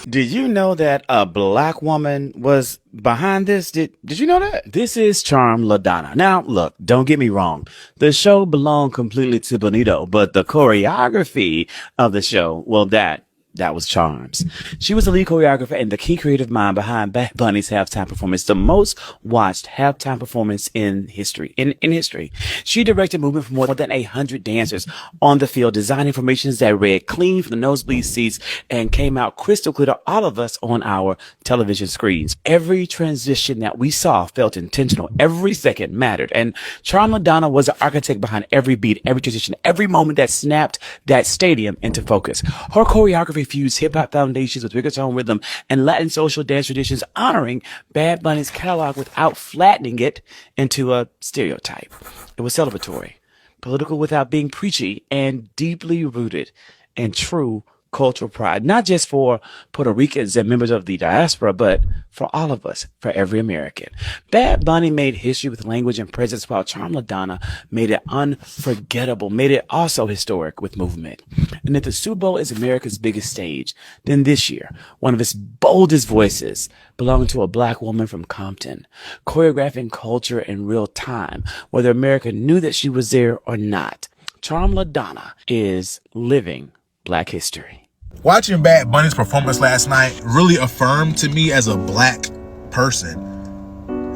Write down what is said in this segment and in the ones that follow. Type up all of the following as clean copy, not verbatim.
Did you know that a black woman was behind this? Did you know that? This is Charm LaDonna. Now, look, don't get me wrong. The show belonged completely to Bonito, but the choreography of the show, well, that was Charm's. She was the lead choreographer and the key creative mind behind Bad Bunny's halftime performance, the most watched halftime performance in history. In history, she directed movement for more than 100 dancers on the field, designing formations that read clean from the nosebleed seats and came out crystal clear to all of us on our television screens. Every transition that we saw felt intentional. Every second mattered. And Charm LaDonna was the architect behind every beat, every transition, every moment that snapped that stadium into focus. Her choreography fused hip-hop foundations with reggaeton rhythm and Latin social dance traditions, honoring Bad Bunny's catalog without flattening it into a stereotype. It was celebratory, political without being preachy, and deeply rooted in true cultural pride, not just for Puerto Ricans and members of the diaspora, but for all of us, for every American. Bad Bunny made history with language and presence, while Charm LaDonna made it unforgettable, made it also historic with movement. And if the Super Bowl is America's biggest stage, then this year, one of its boldest voices belonged to a black woman from Compton, choreographing culture in real time, whether America knew that she was there or not. Charm LaDonna is living Black history. Watching Bad Bunny's performance last night really affirmed to me as a black person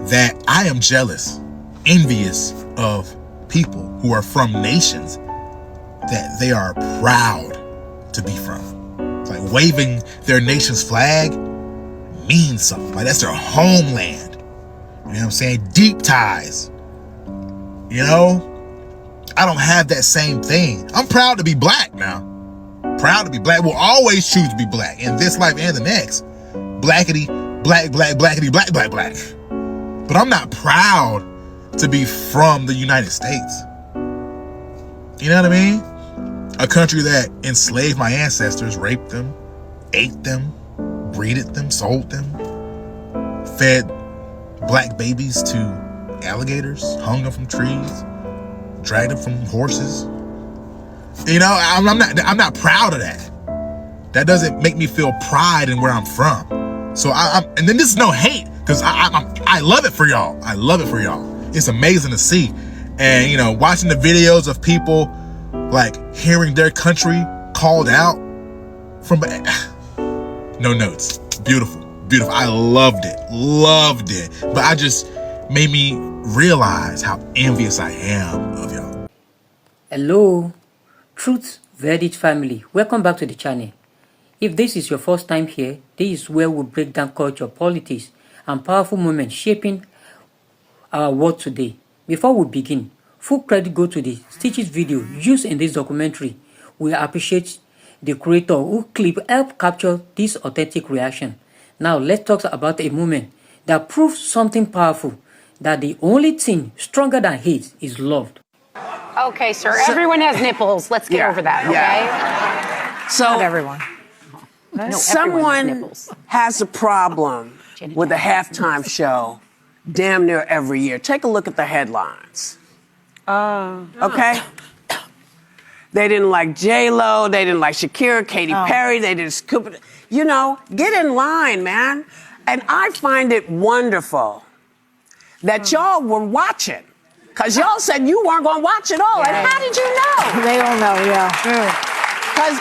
that I am jealous, envious of people who are from nations that they are proud to be from. It's like waving their nation's flag means something. Like that's their homeland. You know what I'm saying? Deep ties. You know? I don't have that same thing. I'm proud to be black now. Proud to be black. Will always choose to be black in this life and the next. Blackity, black, black, blackity, black, black, black. But I'm not proud to be from the United States. You know what I mean? A country that enslaved my ancestors, raped them, ate them, breeded them, sold them, fed black babies to alligators, hung them from trees, dragged them from horses. You know, I'm not proud of that. That doesn't make me feel pride in where I'm from. So and then this is no hate, because I love it for y'all. I love it for y'all. It's amazing to see. And, you know, watching the videos of people like hearing their country called out from no notes. Beautiful, beautiful. I loved it. But I just made me realize how envious I am of y'all. Hello. Truth Verdict family, welcome back to the channel. If this is your first time here, this is where we break down culture, politics, and powerful moments shaping our world today. Before we begin, full credit go to the Stitches video used in this documentary. We appreciate the creator who helped capture this authentic reaction. Now let's talk about a moment that proves something powerful, that the only thing stronger than hate is love. Okay, sir. Everyone has nipples. Let's get over that, okay? So not everyone. No, someone has a problem with a halftime show damn near every year. Take a look at the headlines. Okay? They didn't like J-Lo. They didn't like Shakira, Katy Perry. They didn't scoop it. You know, get in line, man. And I find it wonderful that y'all were watching. Because y'all said you weren't going to watch it all. Yeah. And how did you know? They don't know, yeah. Because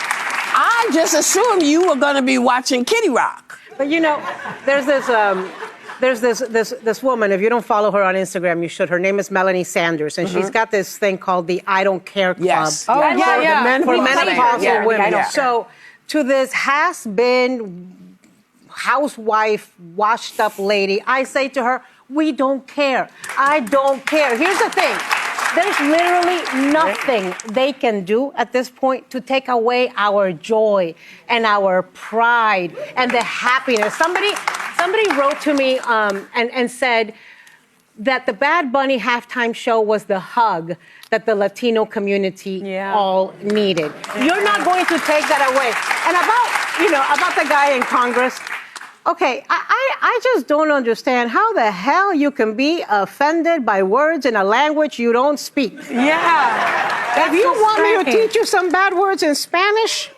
I just assumed you were going to be watching Kitty Rock. But you know, there's this woman, if you don't follow her on Instagram, you should. Her name is Melanie Sanders, and she's got this thing called the I Don't Care Club. Yes. For menopausal women. Yeah. So to this has-been housewife, washed-up lady, I say to her, we don't care. I don't care. Here's the thing. There's literally nothing they can do at this point to take away our joy and our pride and the happiness. Somebody wrote to me and said that the Bad Bunny halftime show was the hug that the Latino community all needed. You're not going to take that away. And about about the guy in Congress. Okay, I just don't understand how the hell you can be offended by words in a language you don't speak. Yeah. If you want me to teach you some bad words in Spanish,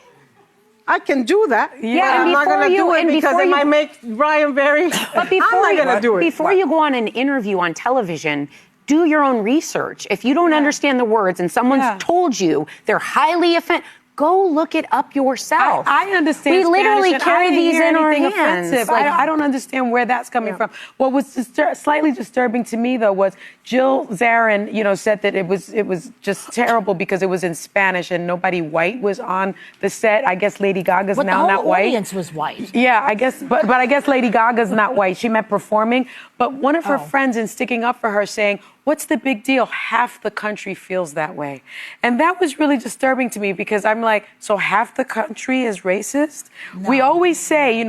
I can do that. Yeah, I'm not going to do it because it might make Brian very... But before I'm not going to do it. Before you go on an interview on television, do your own research. If you don't understand the words and someone's told you they're highly offended, go look it up yourself. I understand. We literally Spanish, carry and I didn't these hear in our anything hands. offensive. Like, I don't understand where that's coming from. What was slightly disturbing to me, though, was Jill Zarin, said that it was just terrible because it was in Spanish and nobody white was on the set. I guess Lady Gaga's But now the not whole white. audience was white. Yeah, I guess, but I guess Lady Gaga's not white. She meant performing. But one of her friends, in sticking up for her, saying, "What's the big deal? Half the country feels that way." And that was really disturbing to me because I'm like, so half the country is racist? No. We always say,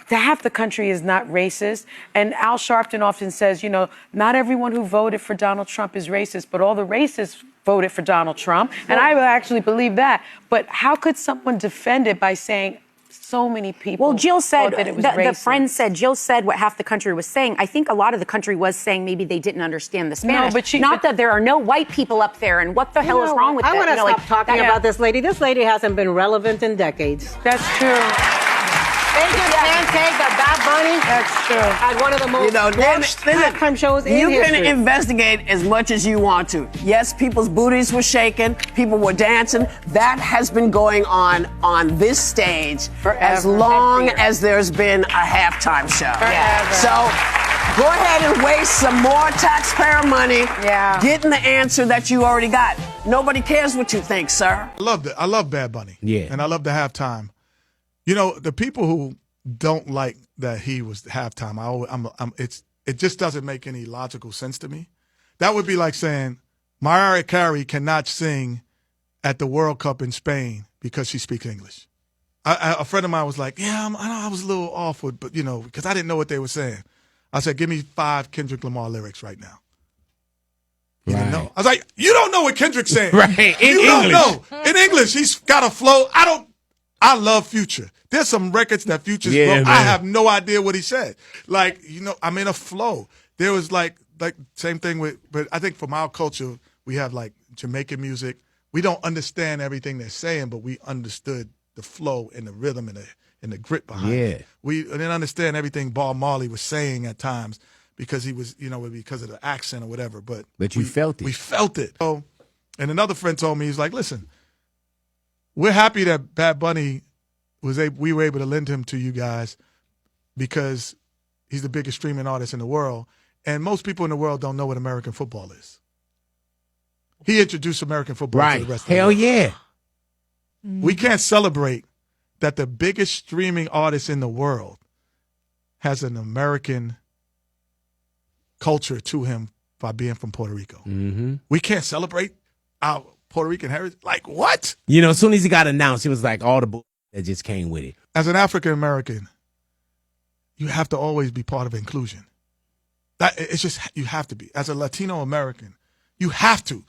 half the country is not racist. And Al Sharpton often says, not everyone who voted for Donald Trump is racist, but all the racists voted for Donald Trump. And I actually believe that. But how could someone defend it by saying, so many people. Well, Jill said, that it was the friend said, Jill said what half the country was saying. I think a lot of the country was saying maybe they didn't understand the Spanish. No, but not that there are no white people up there and what the hell is wrong with that? I want to stop talking about this lady. This lady hasn't been relevant in decades. That's true. They just can't take a Bad Bunny. That's true. At one of the most watched halftime shows in history. You can investigate as much as you want to. Yes, people's booties were shaking. People were dancing. That has been going on this stage for as long as there's been a halftime show. Forever. So go ahead and waste some more taxpayer money getting the answer that you already got. Nobody cares what you think, sir. I love Bad Bunny. Yeah. And I love the halftime. The people who don't like that he was halftime, it just doesn't make any logical sense to me. That would be like saying Mariah Carey cannot sing at the World Cup in Spain because she speaks English. A friend of mine was like, I was a little off with, but because I didn't know what they were saying. I said, give me 5 Kendrick Lamar lyrics right now. He didn't know. I was like, you don't know what Kendrick's saying. Right, in you English. don't know. In English, he's got a flow. I love Future. There's some records that Future's flow. man. I have no idea what he said. I'm in a flow. There was like same thing but I think from our culture, we have like Jamaican music. We don't understand everything they're saying, but we understood the flow and the rhythm and the grit behind it. We didn't understand everything Bob Marley was saying at times because he was, because of the accent or whatever. But you felt it. We felt it. So, and another friend told me, he's like, listen, we're happy that Bad Bunny we were able to lend him to you guys because he's the biggest streaming artist in the world. And most people in the world don't know what American football is. He introduced American football to the rest of the world. Hell yeah. We can't celebrate that the biggest streaming artist in the world has an American culture to him by being from Puerto Rico. Mm-hmm. We can't celebrate our Puerto Rican heritage. Like, what? As soon as he got announced, it was like all the bull that just came with it. As an African American, you have to always be part of inclusion. It's just, you have to be. As a Latino American, you have to.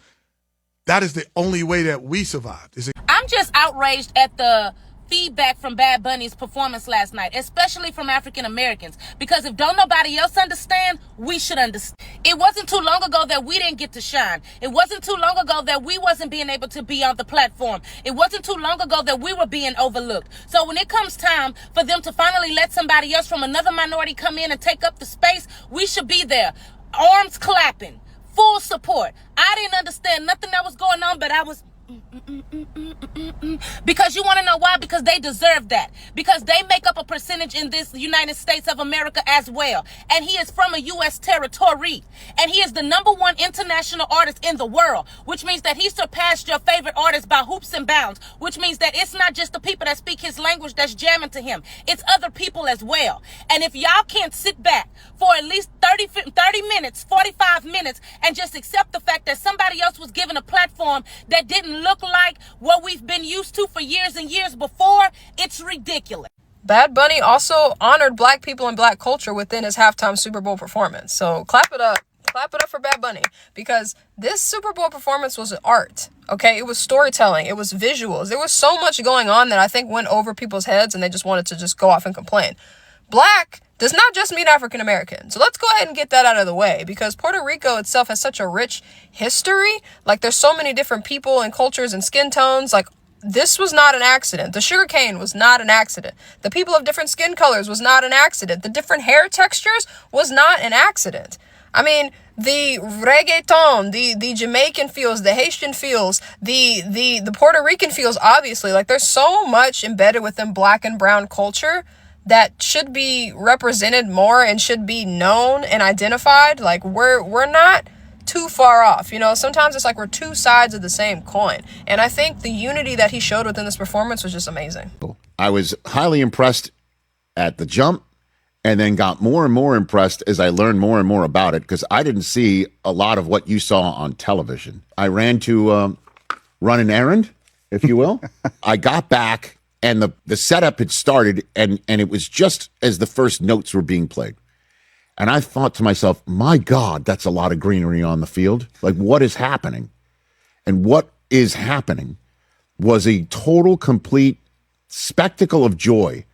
That is the only way that we survived. I'm just outraged at the feedback from Bad Bunny's performance last night, especially from African Americans, because if don't nobody else understand, we should understand. It wasn't too long ago that we didn't get to shine. It wasn't too long ago that we wasn't being able to be on the platform. It wasn't too long ago that we were being overlooked. So when it comes time for them to finally let somebody else from another minority come in and take up the space, we should be there, arms clapping, full support. I didn't understand nothing that was going on, but I was because you want to know why? Because they deserve that. Because they make up a percentage in this United States of America as well. And he is from a U.S. territory. And he is the #1 international artist in the world, which means that he surpassed your favorite artist by hoops and bounds, which means that it's not just the people that speak his language that's jamming to him. It's other people as well. And if y'all can't sit back for at least 30 minutes, 45 minutes, and just accept the fact that somebody else was given a platform that didn't look like what we've been used to for years and years before, it's ridiculous. Bad Bunny also honored black people and black culture within his halftime Super Bowl performance. So clap it up Clap it up for Bad Bunny, because this Super Bowl performance was art, okay? It was storytelling. It was visuals. There was so much going on that I think went over people's heads, and they just wanted to just go off and complain. Black does not just mean African American. So let's go ahead and get that out of the way, because Puerto Rico itself has such a rich history. Like, there's so many different people and cultures and skin tones. Like, this was not an accident. The sugarcane was not an accident. The people of different skin colors was not an accident. The different hair textures was not an accident. I mean, the reggaeton, the Jamaican feels, the Haitian feels, the Puerto Rican feels, obviously. Like, there's so much embedded within black and brown culture that should be represented more and should be known and identified. Like, we're not too far off. You know, sometimes it's like we're two sides of the same coin. And I think the unity that he showed within this performance was just amazing. I was highly impressed at the jump, and then got more and more impressed as I learned more and more about it, because I didn't see a lot of what you saw on television. I ran to run an errand, if you will. I got back, and the setup had started, and it was just as the first notes were being played. And I thought to myself, my God, that's a lot of greenery on the field. Like, what is happening? And what is happening was a total, complete spectacle of joy.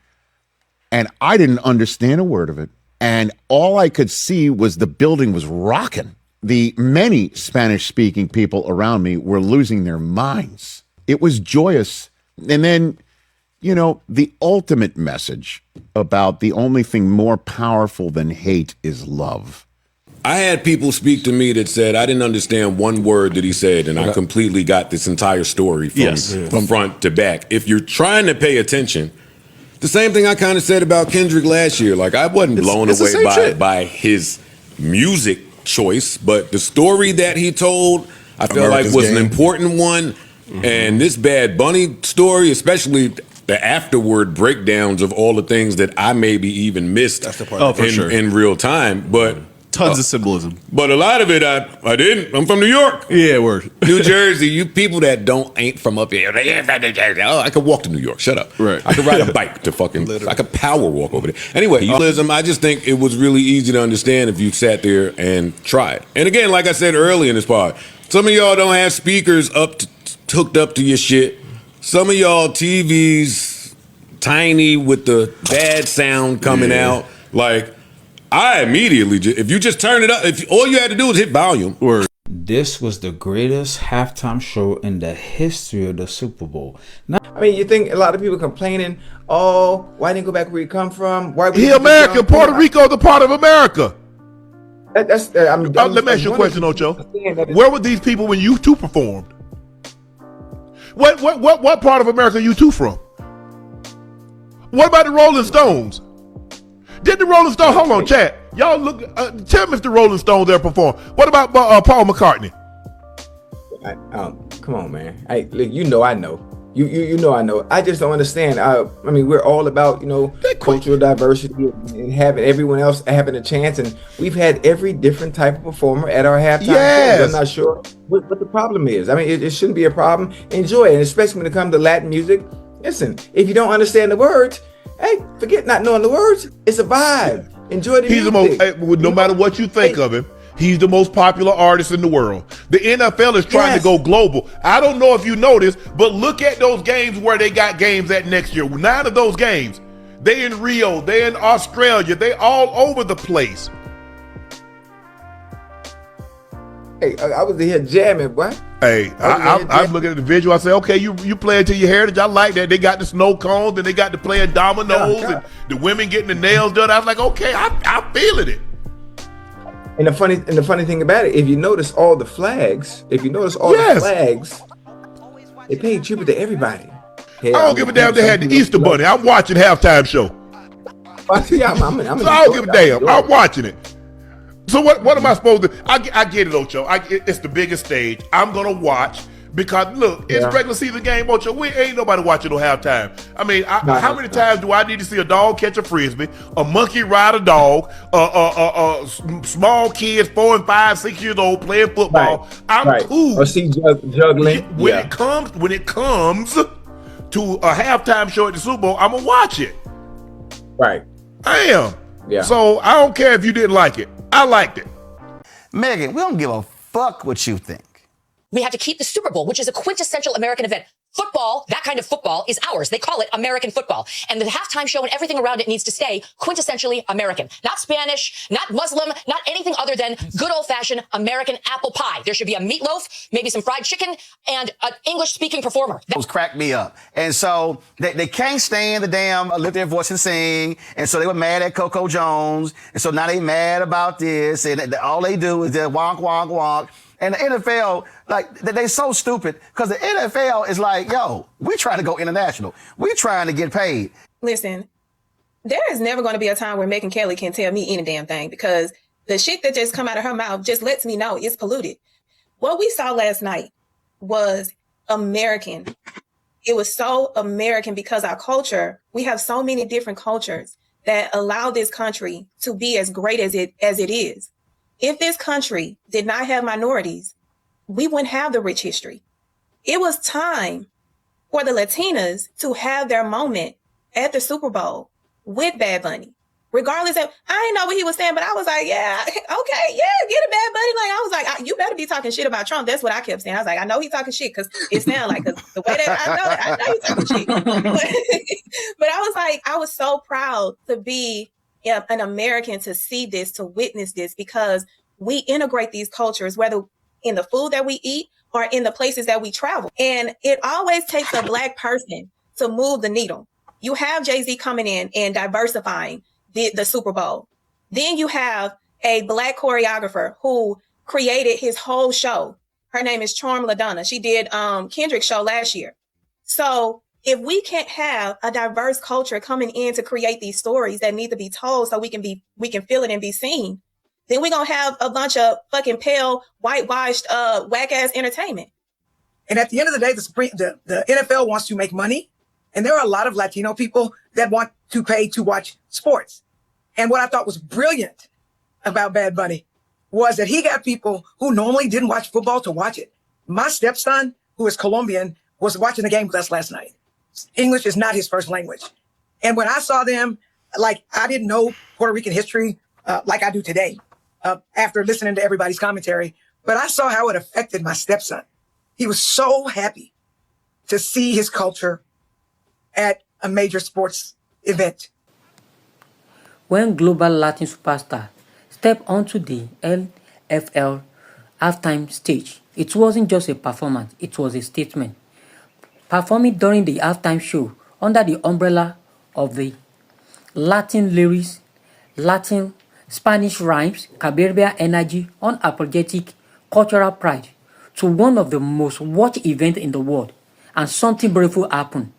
And I didn't understand a word of it. And all I could see was the building was rocking. The many Spanish-speaking people around me were losing their minds. It was joyous. And then, you know, the ultimate message about the only thing more powerful than hate is love. I had people speak to me that said I didn't understand one word that he said, and I completely got this entire story from front to back. If you're trying to pay attention, the same thing I kind of said about Kendrick last year. Like, I wasn't blown away by his music choice, but the story that he told, I felt like was an important one. And this Bad Bunny story, especially the afterward breakdowns of all the things that I maybe even missed in real time. But tons of symbolism. But a lot of it I didn't. I'm from New York. Yeah, word. New Jersey. You people that ain't from up here. Oh, I could walk to New York. Shut up. Right. I could ride a bike to fucking. I could power walk over there. Anyway, symbolism. I just think it was really easy to understand if you sat there and tried. And again, like I said early in this part, some of y'all don't have speakers hooked up to your shit. Some of y'all TVs tiny with the bad sound coming out. Like, I immediately, if you just turn it up, if all you had to do was hit volume. This was the greatest halftime show in the history of the Super Bowl. Now, I mean, you think a lot of people complaining, oh, why didn't you go back where you come from? Why he American, Puerto Rico is a part of America. Let me ask you a question, Ocho. Where were these people when you two performed? What part of America are you two from? What about the Rolling Stones? Did the Rolling Stones, hold on, chat. Y'all look, tell me if the Rolling Stones ever performed. What about Paul McCartney? Come on, man. Look, you know I know. You know I know. I just don't understand. I mean, we're all about, cultural diversity and having everyone else having a chance. And we've had every different type of performer at our halftime shows. I'm not sure what the problem is. I mean, it shouldn't be a problem. Enjoy it. And especially when it comes to Latin music. Listen, if you don't understand the words, hey, forget not knowing the words. It's a vibe. Enjoy the music. He's the most, no matter what you think of him, he's the most popular artist in the world. The NFL is trying to go global. I don't know if you noticed, but look at those games where they got games at next year. 9 of those games, they in Rio, they in Australia, they all over the place. Hey, I was here jamming, boy. Hey, I'm looking at the visual. I say, okay, you play it to your heritage. I like that. They got the snow cones and they got to playing dominoes and the women getting the nails done. I was like, okay, I'm feeling it. And the funny thing about it, if you notice all the flags, the flags, they paid tribute to everybody. I don't give a damn. They had the Easter Bunny. I'm watching halftime show. So I don't give a damn. I'm watching it. So what am I supposed to? I get it, Ocho. It's the biggest stage. I'm gonna watch because look, it's regular season game, Ocho. We ain't nobody watching no halftime. I mean, how many times do I need to see a dog catch a frisbee, a monkey ride a dog, small kids 4 and 5, 6 years old playing football? I'm cool. Or see juggling. When it comes to a halftime show at the Super Bowl, I'm gonna watch it. Right. I am. Yeah. So I don't care if you didn't like it. I liked it. Megan, we don't give a fuck what you think. We have to keep the Super Bowl, which is a quintessential American event. Football, that kind of football, is ours. They call it American football. And the halftime show and everything around it needs to stay quintessentially American. Not Spanish, not Muslim, not anything other than good old-fashioned American apple pie. There should be a meatloaf, maybe some fried chicken, and an English-speaking performer. Those cracked me up. And so they can't stand the damn lift their voice and sing. And so they were mad at Coco Jones. And so now they mad about this. And all they do is just wonk, wonk, wonk. And the NFL, like, they so stupid because the NFL is like, yo, we trying to go international. We trying to get paid. Listen, there is never going to be a time where Megyn Kelly can tell me any damn thing because the shit that just come out of her mouth just lets me know it's polluted. What we saw last night was American. It was so American because our culture, we have so many different cultures that allow this country to be as great as it is. If this country did not have minorities, we wouldn't have the rich history. It was time for the Latinas to have their moment at the Super Bowl with Bad Bunny. Regardless of, I didn't know what he was saying, but I was like, yeah, okay, yeah, get a Bad Bunny. Like, I was like, you better be talking shit about Trump. That's what I kept saying. I was like, I know he's talking shit because it sounds like, because the way that I know he's talking shit. But I was like, I was so proud to be an American, to see this, to witness this, because we integrate these cultures, whether in the food that we eat or in the places that we travel. And it always takes a Black person to move the needle. You have Jay-Z coming in and diversifying the Super Bowl. Then you have a Black choreographer who created his whole show. Her name is Charm LaDonna. She did Kendrick's show last year. So if we can't have a diverse culture coming in to create these stories that need to be told so we can feel it and be seen, then we're going to have a bunch of fucking pale, whitewashed, whack-ass entertainment. And at the end of the day, the NFL wants to make money. And there are a lot of Latino people that want to pay to watch sports. And what I thought was brilliant about Bad Bunny was that he got people who normally didn't watch football to watch it. My stepson, who is Colombian, was watching the game with us last night. English is not his first language. And when I saw them, like, I didn't know Puerto Rican history like I do today after listening to everybody's commentary, but I saw how it affected my stepson. He was so happy to see his culture at a major sports event. When global Latin superstars stepped onto the NFL halftime stage, it wasn't just a performance, it was a statement. Performing during the halftime show under the umbrella of the Latin lyrics, Latin, Spanish rhymes, Caribbean energy, unapologetic cultural pride, to one of the most watched events in the world, and something beautiful happened.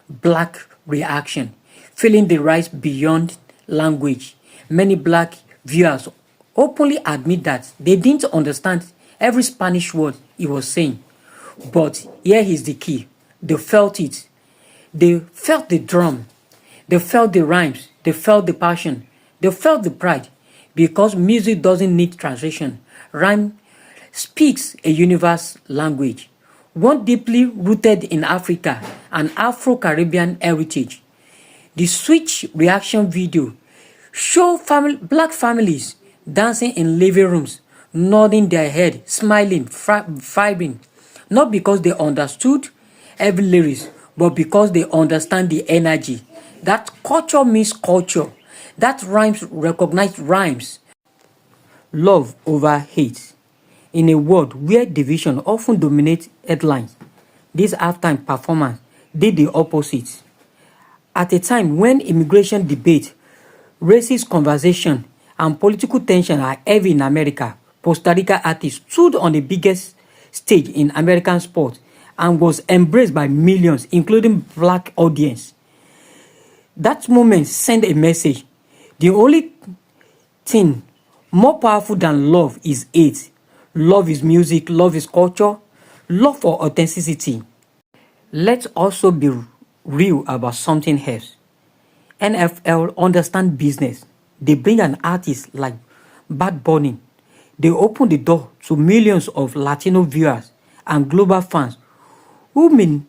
Black reaction, feeling the rise beyond language. Many Black viewers openly admit that they didn't understand every Spanish word he was saying. But here is the key. They felt it. They felt the drum. They felt the rhymes. They felt the passion. They felt the pride. Because music doesn't need translation. Rhyme speaks a universal language, one deeply rooted in Africa and Afro-Caribbean heritage. The Switch reaction video show Black families dancing in living rooms, nodding their head, smiling, vibing, not because they understood every lyrics, but because they understand the energy. That culture means culture. That rhymes recognize rhymes. Love over hate. In a world where division often dominates headlines, this halftime performance did the opposite. At a time when immigration debate, racist conversation, and political tension are heavy in America, Costa Rica artists stood on the biggest stage in American sport and was embraced by millions, including Black audience. That moment sent a message. The only thing more powerful than love is hate. Love is music, love is culture, love for authenticity. Let's also be real about something else. NFL understand business. They bring an artist like Bad Bunny. They open the door to millions of Latino viewers and global fans who may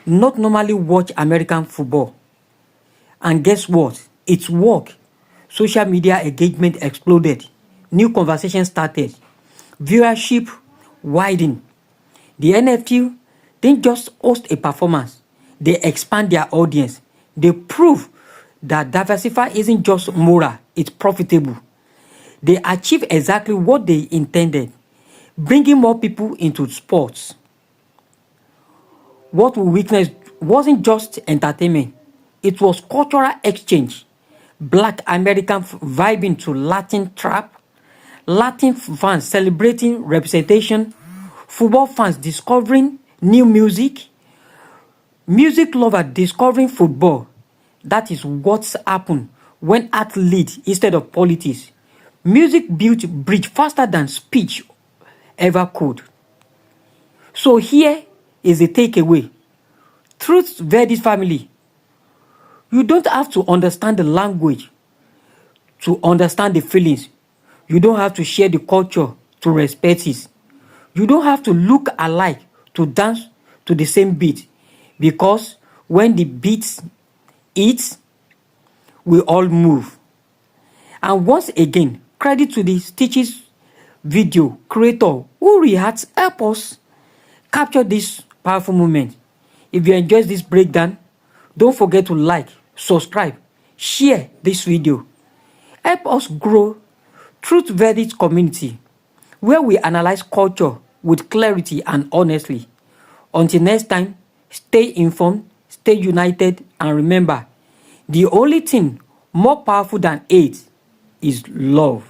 not normally watch American football. And guess what? It's work. Social media engagement exploded. New conversations started. viewership widened. The NFT didn't just host a performance, they expand their audience. They prove that diversify isn't just moral, it's profitable. They achieve exactly what they intended, bringing more people into sports. What we witnessed wasn't just entertainment, it was cultural exchange. Black American vibing to Latin trap, Latin fans celebrating representation, football fans discovering new music, music lovers discovering football. That is what's happened when art leads instead of politics. Music built bridge faster than speech ever could. So here is the takeaway. Truth Verdict family. You don't have to understand the language to understand the feelings. You don't have to share the culture to respect it. You don't have to look alike to dance to the same beat. Because when the beat hits, we all move. And once again, credit to the Stitches video creator who reacts help us capture this powerful moment. If you enjoyed this breakdown, don't forget to like, subscribe, share this video. Help us grow Truth Verdict community where we analyze culture with clarity and honestly. Until next time, stay informed, stay united, and remember, the only thing more powerful than hate is love.